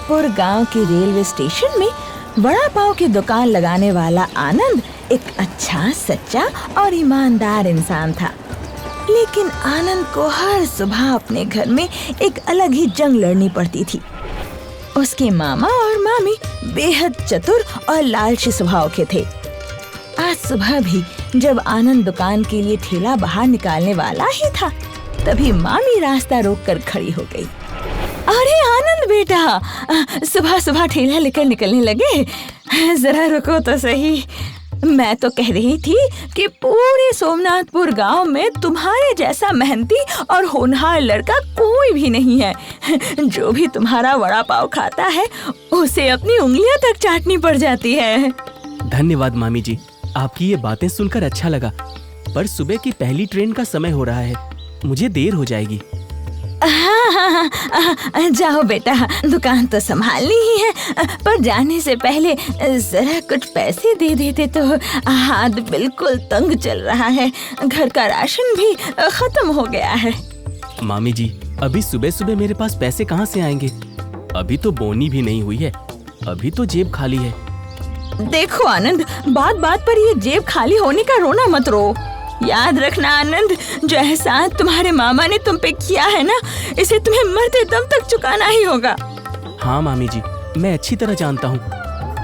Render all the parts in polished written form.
सोमनाथपुर गांव के railway station में वड़ा पाव की दुकान लगाने वाला आनंद एक अच्छा, सच्चा और ईमानदार इंसान था। लेकिन आनंद को हर सुबह अपने घर में एक अलग ही जंग लड़नी पड़ती थी। उसके मामा और मामी बेहद चतुर और लालची स्वभाव के थे। आज सुबह भी जब आनंद दुकान के लिए ठेला बाहर निकालने वाला ही था, तभी मामी रास्ता रोककर खड़ी हो गई। अरे आनंद बेटा, सुबह सुबह ठेला लेकर निकलने लगे? जरा रुको तो सही। मैं तो कह रही थी कि पूरे सोमनाथपुर गांव में तुम्हारे जैसा मेहनती और होनहार लड़का कोई भी नहीं है। जो भी तुम्हारा वड़ा पाव खाता है उसे अपनी उंगलियां तक चाटनी पड़ जाती है। धन्यवाद मामी जी, आपकी ये बातें सुनकर अच्छा लगा, पर सुबह की पहली ट्रेन का समय हो रहा है, मुझे देर हो जाएगी। हाँ, जाओ बेटा, दुकान तो संभालनी ही है, पर जाने से पहले जरा कुछ पैसे दे देते तो हाथ बिल्कुल तंग चल रहा है। घर का राशन भी खत्म हो गया है। मामी जी, अभी सुबह सुबह मेरे पास पैसे कहाँ से आएंगे? अभी तो बोनी भी नहीं हुई है, अभी तो जेब खाली है। देखो आनंद, बात बात पर ये जेब खाली होने का रोना मत रो। याद रखना आनंद, जो एहसान तुम्हारे मामा ने तुम पे किया है ना, इसे तुम्हें मरते दम तक चुकाना ही होगा। हाँ मामी जी, मैं अच्छी तरह जानता हूँ,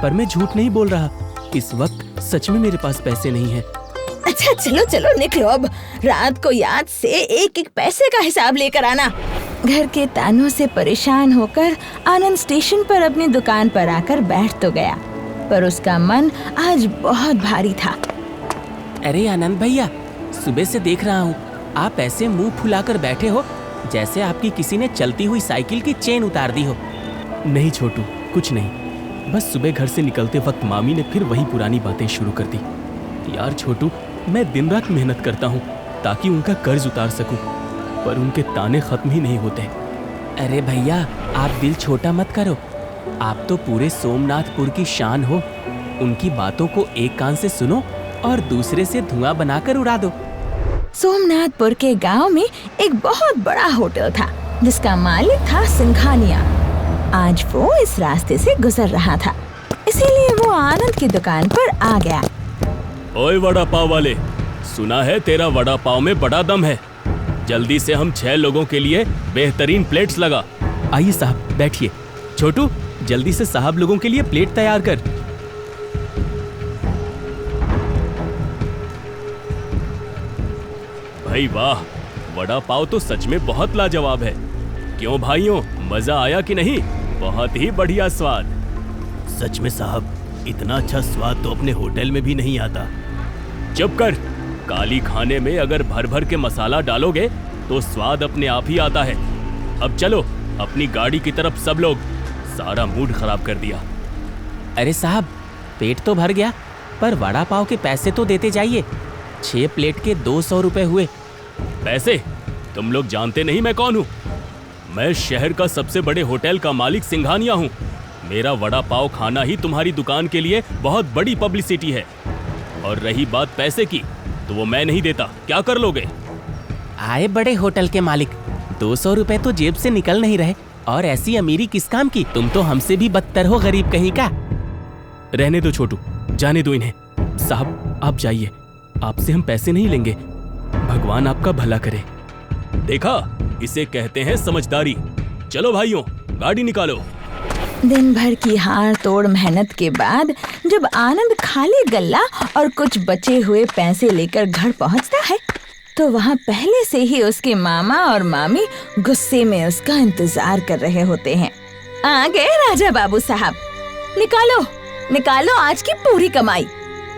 पर मैं झूठ नहीं बोल रहा। इस वक्त सच में मेरे पास पैसे नहीं है। अच्छा चलो चलो निकलो अब, रात को याद से एक एक पैसे का हिसाब लेकर आना। घर के तानों से परेशान होकर आनंद स्टेशन पर अपनी दुकान पर आकर बैठ तो गया, पर उसका मन आज बहुत भारी था। अरे आनंद भैया, सुबह से देख रहा हूँ आप ऐसे मुंह फुलाकर बैठे हो जैसे आपकी किसी ने चलती हुई साइकिल की चेन उतार दी हो। नहीं छोटू, कुछ नहीं, बस सुबह घर से निकलते वक्त मामी ने फिर वही पुरानी बातें शुरू कर दी। यार छोटू, मैं दिन रात मेहनत करता हूँ ताकि उनका कर्ज उतार सकूं, पर उनके ताने खत्म ही नहीं होते। अरे भैया, आप दिल छोटा मत करो, आप तो पूरे सोमनाथपुर की शान हो। उनकी बातों को एक कान से सुनो और दूसरे से धुआं बनाकर उड़ा दो। सोमनाथपुर के गांव में एक बहुत बड़ा होटल था जिसका मालिक था सिंघानिया। आज वो इस रास्ते से गुजर रहा था, इसीलिए वो आनंद की दुकान पर आ गया। ओए वड़ा पाव वाले, सुना है तेरा वड़ा पाव में बड़ा दम है। जल्दी से हम 6 लोगों के लिए बेहतरीन प्लेट्स लगा। आइए साहब, बैठिए। छोटू, जल्दी से साहब लोगों के लिए प्लेट तैयार कर। भाई वाह, वड़ा पाव तो सच में बहुत लाजवाब है। क्यों भाइयों, मजा आया कि नहीं? बहुत ही बढ़िया स्वाद। सच में साहब, इतना अच्छा स्वाद तो अपने होटल में भी नहीं आता। चुप कर, काली खाने में अगर भर भर के मसाला डालोगे तो स्वाद अपने आप ही आता है। अब चलो अपनी गाड़ी की तरफ सब लोग। सारा मूड खराब कर दिया। अरे साहब, पेट तो भर गया, पर वड़ा पाव के पैसे तो देते जाइए। 6 प्लेट के 200 रुपए हुए। पैसे? तुम लोग जानते नहीं मैं कौन हूँ? मैं शहर का सबसे बड़े होटल का मालिक सिंघानिया हूँ। मेरा वड़ा पाव खाना ही तुम्हारी दुकान के लिए बहुत बड़ी पब्लिसिटी है। और रही बात पैसे की, तो वो मैं नहीं देता। क्या कर लोगे? आए बड़े होटल के मालिक, 200 रुपए तो जेब से निकल नहीं रहे, और ऐसी अमीरी किस काम की? तुम तो हमसे भी बदतर हो, गरीब कहीं का। रहने दो छोटू, जाने दो इन्हें। साहब आप जाइए, आपसे हम पैसे नहीं लेंगे। भगवान आपका भला करे। देखा, इसे कहते हैं समझदारी। चलो भाइयों, गाड़ी निकालो। दिन भर की हार तोड़ मेहनत के बाद जब आनंद खाली गल्ला और कुछ बचे हुए पैसे लेकर घर पहुंचता है, तो वहां पहले से ही उसके मामा और मामी गुस्से में उसका इंतजार कर रहे होते हैं। आ गए राजा बाबू साहब, निकालो निकालो आज की पूरी कमाई।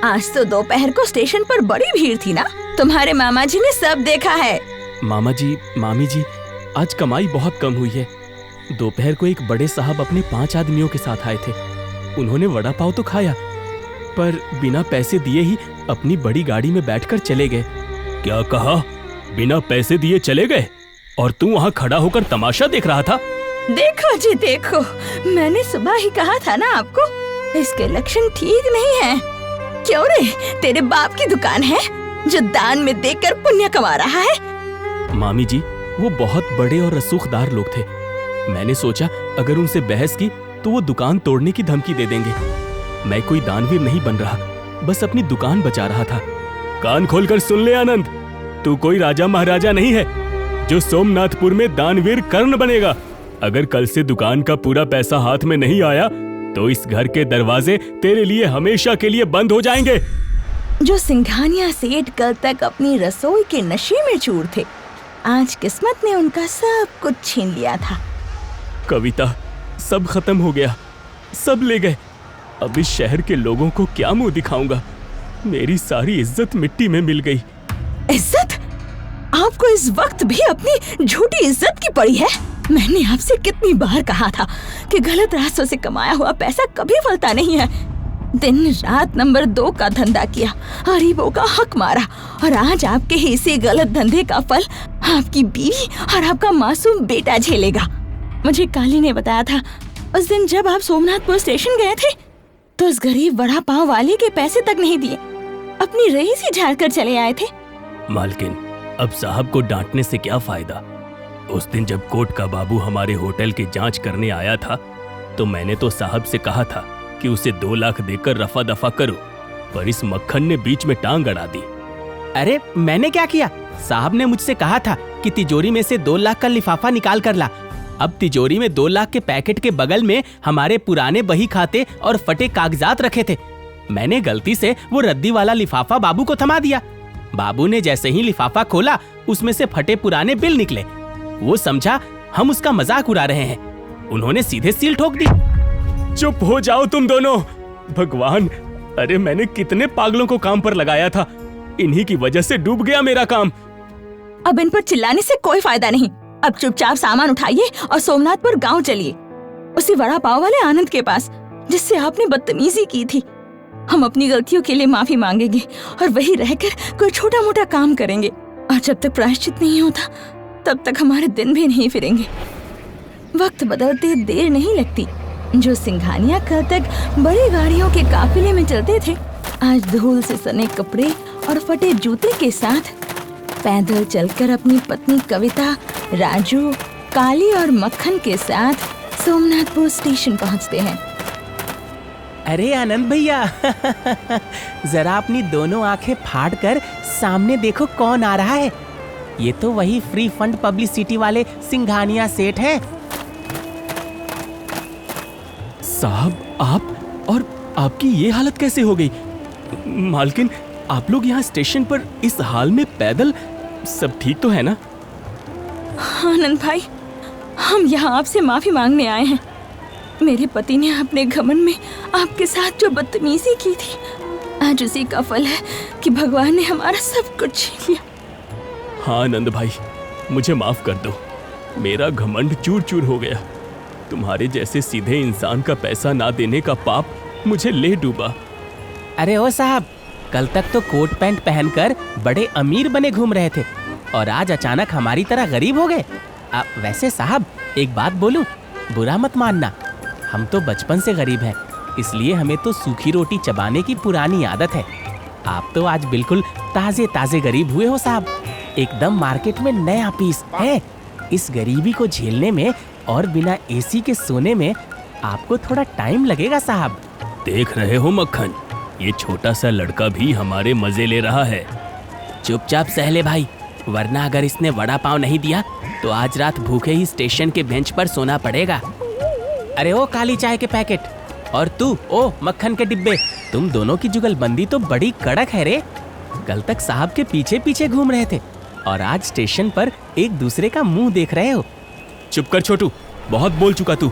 आज तो दोपहर को स्टेशन पर बड़ी भीड़ थी ना, तुम्हारे मामा जी ने सब देखा है। मामा जी, मामी जी, आज कमाई बहुत कम हुई है। दोपहर को एक बड़े साहब अपने 5 आदमियों के साथ आए थे। उन्होंने वड़ा पाव तो खाया, पर बिना पैसे दिए ही अपनी बड़ी गाड़ी में बैठकर चले गए। क्या कहा? बिना पैसे दिए चले गए? और तू वहाँ खड़ा होकर तमाशा देख रहा था? देखो जी देखो, मैंने सुबह ही कहा था ना आपको, इसके लक्षण ठीक नहीं है। क्यों रे, तेरे बाप की दुकान है जो दान में देकर पुण्य कमा रहा है? मामी जी, वो बहुत बड़े और रसूखदार लोग थे। मैंने सोचा अगर उनसे बहस की तो वो दुकान तोड़ने की धमकी दे देंगे। मैं कोई दानवीर नहीं बन रहा, बस अपनी दुकान बचा रहा था। कान खोलकर सुन ले आनंद, तू कोई राजा महाराजा नहीं है जो सोमनाथपुर में दानवीर कर्ण बनेगा। अगर कल से दुकान का पूरा पैसा हाथ में नहीं आया तो इस घर के दरवाजे तेरे लिए हमेशा के लिए बंद हो जाएंगे। जो सिंघानिया सेठ कल तक अपनी रसोई के नशे में चूर थे, आज किस्मत ने उनका सब कुछ छीन लिया था। कविता, सब खत्म हो गया, सब ले गए। अब इस शहर के लोगों को क्या मुंह दिखाऊंगा? मेरी सारी इज्जत मिट्टी में मिल गई। इज्जत? आपको इस वक्त भी अपनी झूठी इज्जत की पड़ी है? मैंने आपसे कितनी बार कहा था कि गलत रास्तों से कमाया हुआ पैसा कभी फलता नहीं है। दिन रात नंबर 2 का धंधा किया, गरीबों का हक मारा, और आज आपके ही इसी गलत धंधे का फल आपकी बीवी और आपका मासूम बेटा झेलेगा। मुझे काली ने बताया था उस दिन जब आप सोमनाथपुर स्टेशन गए थे तो उस गरीब वड़ा पाव वाले के पैसे तक नहीं दिए, अपनी रईसी झाड़ कर चले आए थे। मालकिन, अब साहब को डांटने से क्या फायदा? उस दिन जब कोर्ट का बाबू हमारे होटल की जांच करने आया था तो मैंने तो साहब से कहा था कि उसे 2 लाख देकर रफा दफा करो, पर इस मक्खन ने बीच में टांग अड़ा दी। अरे मैंने क्या किया? साहब ने मुझसे कहा था कि तिजोरी में से 2 लाख का लिफाफा निकाल कर ला। अब तिजोरी में 2 लाख के पैकेट के बगल में हमारे पुराने बही खाते और फटे कागजात रखे थे। मैंने गलती से वो रद्दी वाला लिफाफा बाबू को थमा दिया। बाबू ने जैसे ही लिफाफा खोला, उसमें से फटे पुराने बिल निकले। वो समझा हम उसका मजाक उड़ा रहे हैं। उन्होंने सीधे सील ठोक दी। चुप हो जाओ तुम दोनों। भगवान, अरे मैंने कितने पागलों को काम पर लगाया था, इन्हीं की वजह से डूब गया मेरा काम। अब इन पर चिल्लाने से कोई फायदा नहीं। अब चुपचाप सामान उठाइए और सोमनाथपुर गांव चलिए, उसी वड़ा पाव वाले आनंद के पास जिससे आपने बदतमीजी की थी। हम अपनी गलतियों के लिए माफी मांगेंगे और वही रहकर कोई छोटा मोटा काम करेंगे, और जब तक प्रायश्चित नहीं होता तब तक हमारे दिन भी नहीं फिरेंगे। वक्त बदलते देर नहीं लगती। जो सिंघानिया कल तक बड़ी गाड़ियों के काफिले में चलते थे, आज धूल से सने कपड़े और फटे जूते के साथ पैदल चलकर अपनी पत्नी कविता, राजू, काली और मक्खन के साथ सोमनाथपुर स्टेशन पहुंचते हैं। अरे आनंद भैया, जरा अपनी दोनों आंखें फाड़ कर सामने देखो कौन आ रहा है। ये तो वही फ्री फंड पब्लिसिटी वाले सिंघानिया सेठ हैं। साहब, आप और आपकी ये हालत कैसे हो गई? मालकिन, आप लोग यहाँ स्टेशन पर इस हाल में पैदल, सब ठीक तो है ना? आनंद भाई, हम यहाँ आपसे माफी मांगने आए हैं। मेरे पति ने अपने घमंड में आपके साथ जो बदतमीजी की थी, आज उसी का फल है कि भगवान ने हमारा सब कुछ छीन लिया। हाँ आनंद भाई, मुझे माफ कर दो। मेरा घमंड चूर चूर हो गया। तुम्हारे जैसे सीधे इंसान का पैसा ना देने का पाप मुझे ले डूबा। अरे ओ साहब, कल तक तो कोट पैंट पहनकर बड़े अमीर बने घूम रहे थे और आज अचानक हमारी तरह गरीब हो गए। वैसे साहब, एक बात बोलूं, बुरा मत मानना। हम तो बचपन से गरीब हैं, इसलिए हमें तो सूखी रोटी चबाने की पुरानी आदत है। आप तो आज बिल्कुल ताजे ताजे गरीब हुए हो साहब, एकदम मार्केट में नया पीस है। इस गरीबी को झेलने में और बिना एसी के सोने में आपको थोड़ा टाइम लगेगा साहब। देख रहे हो मक्खन, ये छोटा सा लड़का भी हमारे मजे ले रहा है। चुपचाप सहले भाई, वरना अगर इसने वड़ा पाव नहीं दिया तो आज रात भूखे ही स्टेशन के बेंच पर सोना पड़ेगा। अरे ओ काली चाय के पैकेट, और तू ओ मक्खन के डिब्बे, तुम दोनों की जुगलबंदी तो बड़ी कड़क है रे। कल तक साहब के पीछे पीछे घूम रहे थे और आज स्टेशन पर एक दूसरे का मुंह देख रहे हो। चुप कर छोटू, बहुत बोल चुका तू।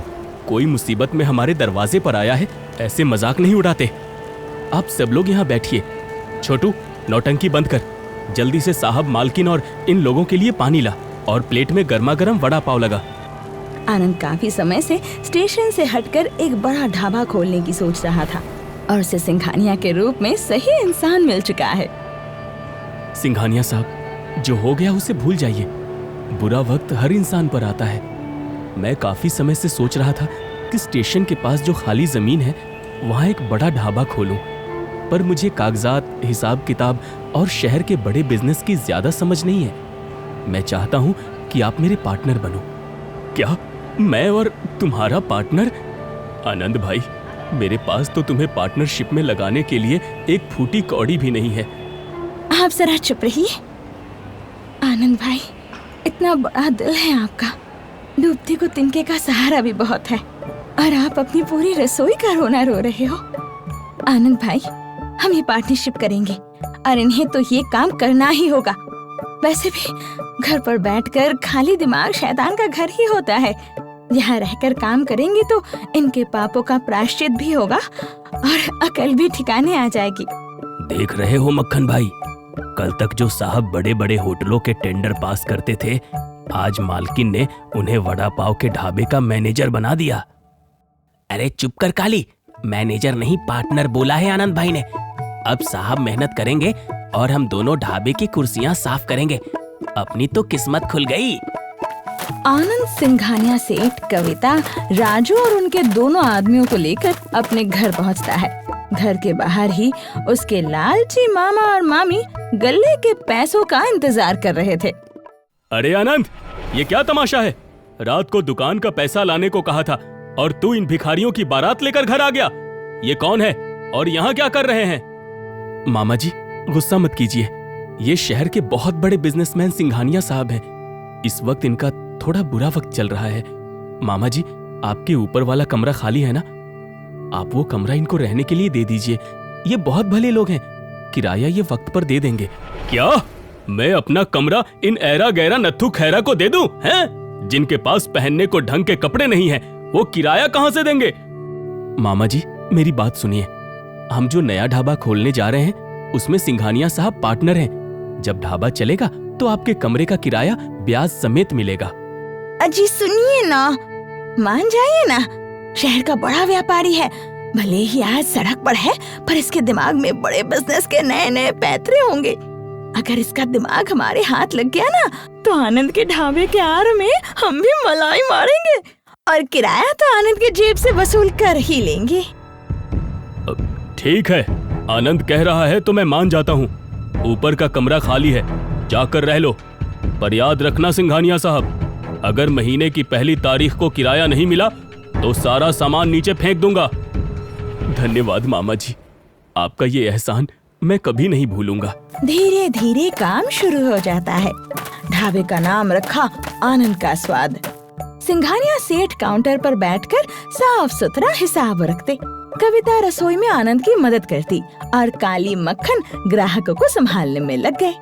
कोई मुसीबत में हमारे दरवाजे पर आया है, ऐसे मजाक नहीं उड़ाते। आप सब लोग यहाँ बैठिए। छोटू, नौटंकी बंद कर, जल्दी से साहब, मालकिन और इन लोगों के लिए पानी ला और प्लेट में गर्मा गर्म वड़ा पाव लगा। आनंद काफी समय से स्टेशन से हटकर एक बड़ा ढाबा खोलने की सोच रहा था और उसे सिंघानिया के रूप में सही इंसान मिल चुका है। सिंघानिया साहब, जो हो गया उसे भूल जाइए। बुरा वक्त हर इंसान पर आता है। मैं काफी समय से सोच रहा था कि स्टेशन के पास जो खाली जमीन है वहाँ एक बड़ा ढाबा खोलूं, पर मुझे कागजात, हिसाब किताब और शहर के बड़े बिजनेस की ज्यादा समझ नहीं है। मैं चाहता हूँ कि आप मेरे पार्टनर बनो। क्या मैं और तुम्हारा पार्टनर? आनंद भाई, मेरे पास तो तुम्हें पार्टनरशिप में लगाने के लिए एक फूटी कौड़ी भी नहीं है। आप जरा चुप रहिए। आनंद भाई, इतना बड़ा दिल है आपका, डूबते को तिनके का सहारा भी बहुत है, और आप अपनी पूरी रसोई का रोना रो रहे हो। आनंद भाई, हम ये पार्टनरशिप करेंगे और इन्हें तो ये काम करना ही होगा। वैसे भी घर पर बैठकर खाली दिमाग शैतान का घर ही होता है। यहाँ रहकर काम करेंगे तो इनके पापों का प्रायश्चित भी होगा और अकल भी ठिकाने आ जाएगी। देख रहे हो मक्खन भाई, कल तक जो साहब बड़े बड़े होटलों के टेंडर पास करते थे, आज मालकिन ने उन्हें वड़ा पाव के ढाबे का मैनेजर बना दिया। अरे चुप कर काली, मैनेजर नहीं पार्टनर बोला है आनंद भाई ने। अब साहब मेहनत करेंगे और हम दोनों ढाबे की कुर्सियां साफ करेंगे। अपनी तो किस्मत खुल गई। आनंद सिंघानिया सेठ, कविता, राजू और उनके दोनों आदमियों को लेकर अपने घर पहुंचता है। घर के बाहर ही उसके लालची मामा और मामी गल्ले के पैसों का इंतजार कर रहे थे। अरे आनंद, ये क्या तमाशा है? रात को दुकान का पैसा लाने को कहा था और तू इन भिखारियों की बारात लेकर घर आ गया। ये कौन है और यहाँ क्या कर रहे हैं? मामा जी, गुस्सा मत कीजिए। ये शहर के बहुत बड़े बिजनेसमैन सिंघानिया साहब हैं। इस वक्त इनका थोड़ा बुरा वक्त चल रहा है। मामा जी, आपके ऊपर वाला कमरा खाली है ना? आप वो कमरा इनको रहने के लिए दे दीजिए। ये बहुत भले लोग हैं, किराया ये वक्त पर दे देंगे। क्या मैं अपना कमरा इन ऐरा गैरा नत्थु खैरा को दे दूं? हैं? जिनके पास पहनने को ढंग के कपड़े नहीं है, वो किराया कहां से देंगे? मामा जी, मेरी बात सुनिए। हम जो नया ढाबा खोलने जा रहे हैं, उसमें सिंघानिया साहब पार्टनर हैं। जब ढाबा चलेगा तो आपके कमरे का किराया ब्याज समेत मिलेगा। अजी सुनिए ना, मान जाइए ना। शहर का बड़ा व्यापारी है, भले ही आज सड़क पर है, पर इसके दिमाग में बड़े बिजनेस के नए नए पैतरे होंगे। अगर इसका दिमाग हमारे हाथ लग गया ना, तो आनंद के ढाबे के आड़ में हम भी मलाई मारेंगे और किराया तो आनंद के जेब से वसूल कर ही लेंगे। ठीक है, आनंद कह रहा है तो मैं मान जाता हूँ। ऊपर का कमरा खाली है, जाकर रह लो। पर याद रखना सिंघानिया साहब, अगर महीने की पहली तारीख को किराया नहीं मिला तो सारा सामान नीचे फेंक दूंगा। धन्यवाद मामा जी, आपका ये एहसान मैं कभी नहीं भूलूंगा। धीरे धीरे काम शुरू हो जाता है। ढाबे का नाम रखा आनंद का स्वाद। सिंघानिया सेठ काउंटर पर बैठकर साफ सुथरा हिसाब रखते। कविता रसोई में आनंद की मदद करती और काली मक्खन ग्राहकों को संभालने में लग गए।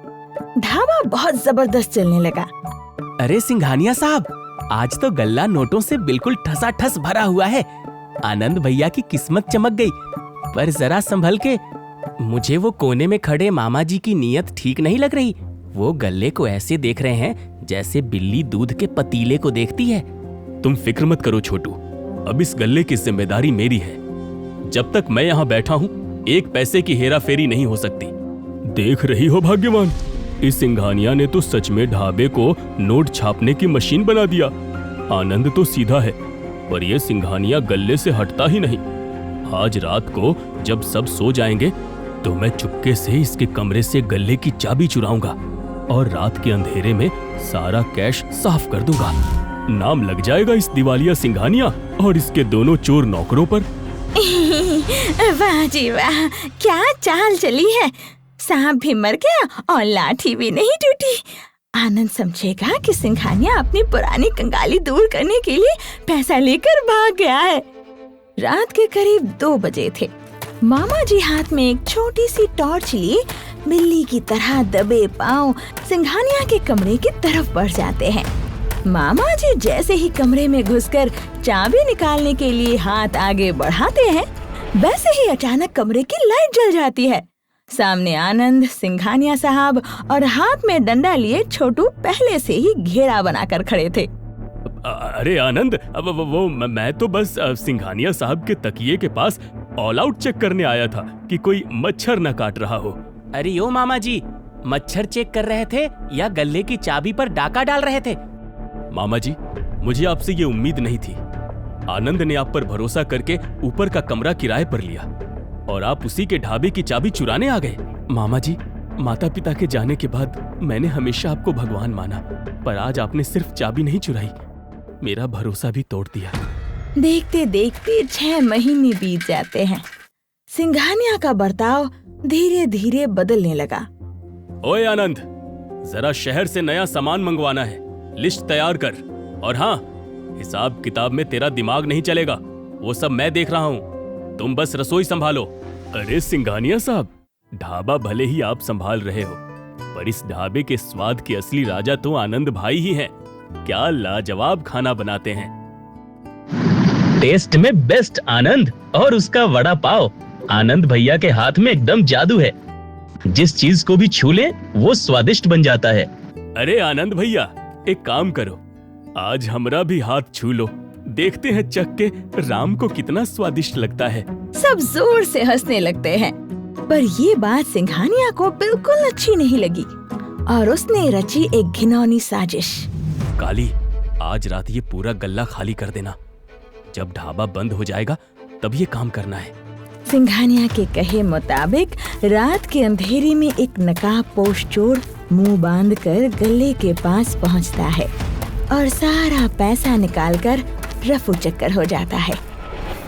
ढाबा बहुत जबरदस्त चलने लगा। अरे सिंघानिया साहब, आज तो गल्ला नोटों से बिल्कुल ठसाठस भरा हुआ है। आनंद भैया की किस्मत चमक गई। पर जरा संभल के, मुझे वो कोने में खड़े मामा जी की नीयत ठीक नहीं लग रही। वो गल्ले को ऐसे देख रहे हैं जैसे बिल्ली दूध के पतीले को देखती है। तुम फिक्र मत करो छोटू, अब इस गल्ले की जिम्मेदारी मेरी है। जब तक मैं यहाँ बैठा हूँ, एक पैसे की हेरा फेरी नहीं हो सकती। देख रही हो भाग्यवान, इस सिंघानिया ने तो सच में ढाबे को नोट छापने की मशीन बना दिया। आनंद तो सीधा है, पर यह सिंघानिया गल्ले से हटता ही नहीं। आज रात को जब सब सो जाएंगे तो मैं चुपके से इसके कमरे से गल्ले की चाबी चुराऊंगा और रात के अंधेरे में सारा कैश साफ कर दूंगा। नाम लग जाएगा इस दिवालिया सिंघानिया और इसके दोनों चोर नौकरों पर। वाह जी वाह, क्या चाल चली है। सांप भी मर गया और लाठी भी नहीं टूटी। आनंद समझेगा कि सिंघानिया अपनी पुरानी कंगाली दूर करने के लिए पैसा लेकर भाग गया है। रात के करीब 2 बजे थे। मामा जी हाथ में एक छोटी सी टॉर्च लिए बिल्ली की तरह दबे पांव सिंघानिया के कमरे की तरफ बढ़ जाते हैं। मामा जी जैसे ही कमरे में घुसकर चाबी निकालने के लिए हाथ आगे बढ़ाते हैं, वैसे ही अचानक कमरे की लाइट जल जाती है। सामने आनंद, सिंघानिया साहब और हाथ में डंडा लिए छोटू पहले से ही घेरा बनाकर खड़े थे। अरे आनंद, अब वो मैं तो बस सिंघानिया साहब के तकिए के पास ऑल आउट चेक करने आया था कि कोई मच्छर न काट रहा हो। अरे ओ मामा जी, मच्छर चेक कर रहे थे या गल्ले की चाबी पर डाका डाल रहे थे? मामा जी, मुझे आपसे ये उम्मीद नहीं थी। आनंद ने आप पर भरोसा करके ऊपर का कमरा किराए पर लिया और आप उसी के ढाबे की चाबी चुराने आ गए। मामा जी, माता पिता के जाने के बाद मैंने हमेशा आपको भगवान माना, पर आज आपने सिर्फ चाबी नहीं चुराई, मेरा भरोसा भी तोड़ दिया। देखते देखते 6 महीने बीत जाते हैं। सिंघानिया का बर्ताव धीरे धीरे बदलने लगा। ओए आनंद, जरा शहर से नया सामान मंगवाना है, लिस्ट तैयार कर। और हाँ, हिसाब किताब में तेरा दिमाग नहीं चलेगा, वो सब मैं देख रहा हूँ, तुम बस रसोई संभालो। अरे सिंघानिया साहब, ढाबा भले ही आप संभाल रहे हो, पर इस ढाबे के स्वाद के असली राजा तो आनंद भाई ही हैं। क्या लाजवाब खाना बनाते हैं। टेस्ट में बेस्ट आनंद और उसका वड़ा पाव। आनंद भैया के हाथ में एकदम जादू है, जिस चीज को भी छू ले वो स्वादिष्ट बन जाता है। अरे आनंद भैया, एक काम करो, आज हमरा भी हाथ छू लो, देखते हैं चख के राम को कितना स्वादिष्ट लगता है। सब जोर से हंसने लगते हैं, पर ये बात सिंघानिया को बिल्कुल अच्छी नहीं लगी और उसने रची एक घिनौनी साजिश। काली, आज रात ये पूरा गल्ला खाली कर देना, जब ढाबा बंद हो जाएगा तब ये काम करना है। सिंघानिया के कहे मुताबिक रात के अंधेरे में एक नकाबपोश चोर मुंह बांधकर गल्ले के पास पहुंचता है और सारा पैसा निकालकर रफू चक्कर हो जाता है।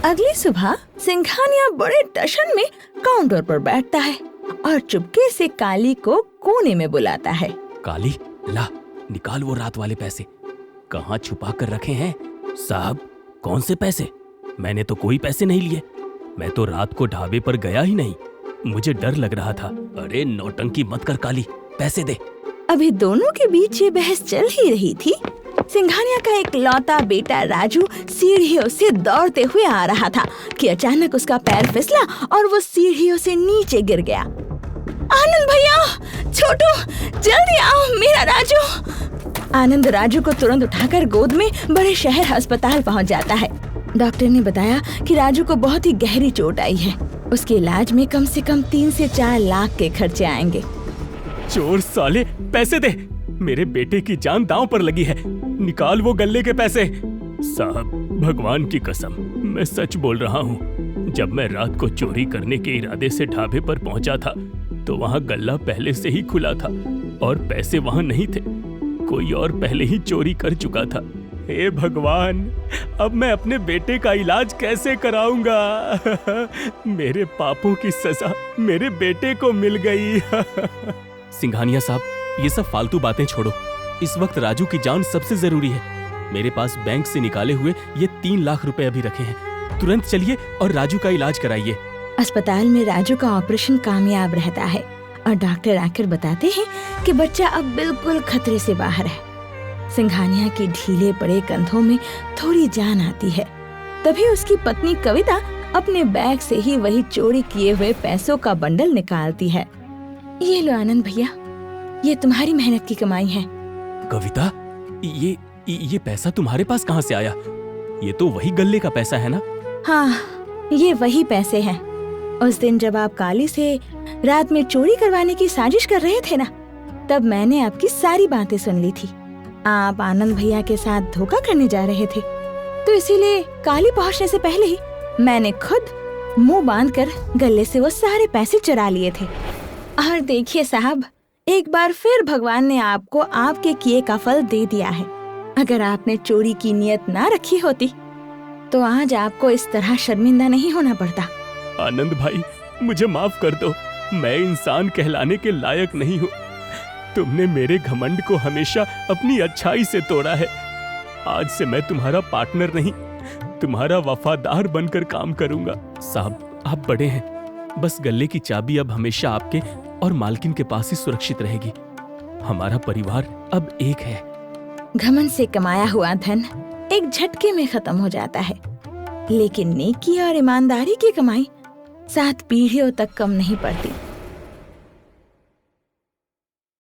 अगली सुबह सिंघानिया बड़े टशन में काउंटर पर बैठता है और चुपके से काली को कोने में बुलाता है। काली, ला निकाल वो रात वाले पैसे, कहाँ छुपा कर रखे हैं? साहब, कौन से पैसे? मैंने तो कोई पैसे नहीं लिए। मैं तो रात को ढाबे पर गया ही नहीं, मुझे डर लग रहा था। अरे नौटंकी मत कर काली, पैसे दे। अभी दोनों के बीच ये बहस चल ही रही थी, सिंघानिया का एक लौता बेटा राजू सीढ़ियों से दौड़ते हुए आ रहा था कि अचानक उसका पैर फिसला और वो सीढ़ियों से नीचे गिर गया। आनंद भैया, छोटू, जल्दी आओ, मेरा राजू। आनंद राजू को तुरंत उठाकर गोद में बड़े शहर अस्पताल पहुंच जाता है। डॉक्टर ने बताया कि राजू को बहुत ही गहरी चोट आई है, उसके इलाज में कम से कम 3 से 4 लाख के खर्चे आएंगे। चोर साले, पैसे दे, मेरे बेटे की जान दांव पर लगी है, निकाल वो गल्ले के पैसे। साहब, भगवान की कसम, मैं सच बोल रहा हूँ। जब मैं रात को चोरी करने के इरादे से ढाबे पर पहुंचा था तो वहाँ गल्ला पहले से ही खुला था और पैसे वहाँ नहीं थे, कोई और पहले ही चोरी कर चुका था। हे भगवान, अब मैं अपने बेटे का इलाज कैसे कराऊंगा? मेरे पापों की सजा मेरे बेटे को मिल गई। सिंघानिया साहब, ये सब फालतू बातें छोड़ो, इस वक्त राजू की जान सबसे जरूरी है। मेरे पास बैंक से निकाले हुए ये 3 लाख रुपए अभी रखे हैं, तुरंत चलिए और राजू का इलाज कराइए। अस्पताल में राजू का ऑपरेशन कामयाब रहता है और डॉक्टर आकर बताते हैं कि बच्चा अब बिल्कुल खतरे से बाहर है। सिंघानिया की ढीले पड़े कंधों में थोड़ी जान आती है। तभी उसकी पत्नी कविता अपने बैग से ही वही चोरी किए हुए पैसों का बंडल निकालती है। ये लो आनंद भैया, ये तुम्हारी मेहनत की कमाई है। कविता, ये पैसा तुम्हारे पास कहाँ से आया? ये तो वही गल्ले का पैसा है ना? हाँ, ये वही पैसे हैं। उस दिन जब आप काली से रात में चोरी करवाने की साजिश कर रहे थे ना, तब मैंने आपकी सारी बातें सुन ली थी। आप आनंद भैया के साथ धोखा करने जा रहे थे, तो इसीलिए काली पहुंचने से पहले ही मैंने खुद मुंह बांधकर गले से वो सारे पैसे चुरा लिए थे। और देखिए साहब, एक बार फिर भगवान ने आपको आपके किए का फल दे दिया है। अगर आपने चोरी की नियत ना रखी होती तो आज आपको इस तरह शर्मिंदा नहीं होना पड़ता। आनंद भाई, मुझे माफ कर दो, मैं इंसान कहलाने के लायक नहीं हूँ। तुमने मेरे घमंड को हमेशा अपनी अच्छाई से तोड़ा है। आज से मैं तुम्हारा पार्टनर नहीं, तुम्हारा वफादार बनकर काम करूंगा। साहब, आप बड़े हैं, बस गल्ले की चाबी अब हमेशा आपके और मालकिन के पास ही सुरक्षित रहेगी। हमारा परिवार अब एक है। घमंड से कमाया हुआ धन एक झटके में खत्म हो जाता है, लेकिन नेकी और ईमानदारी की कमाई 7 पीढ़ियों तक कम नहीं पड़ती।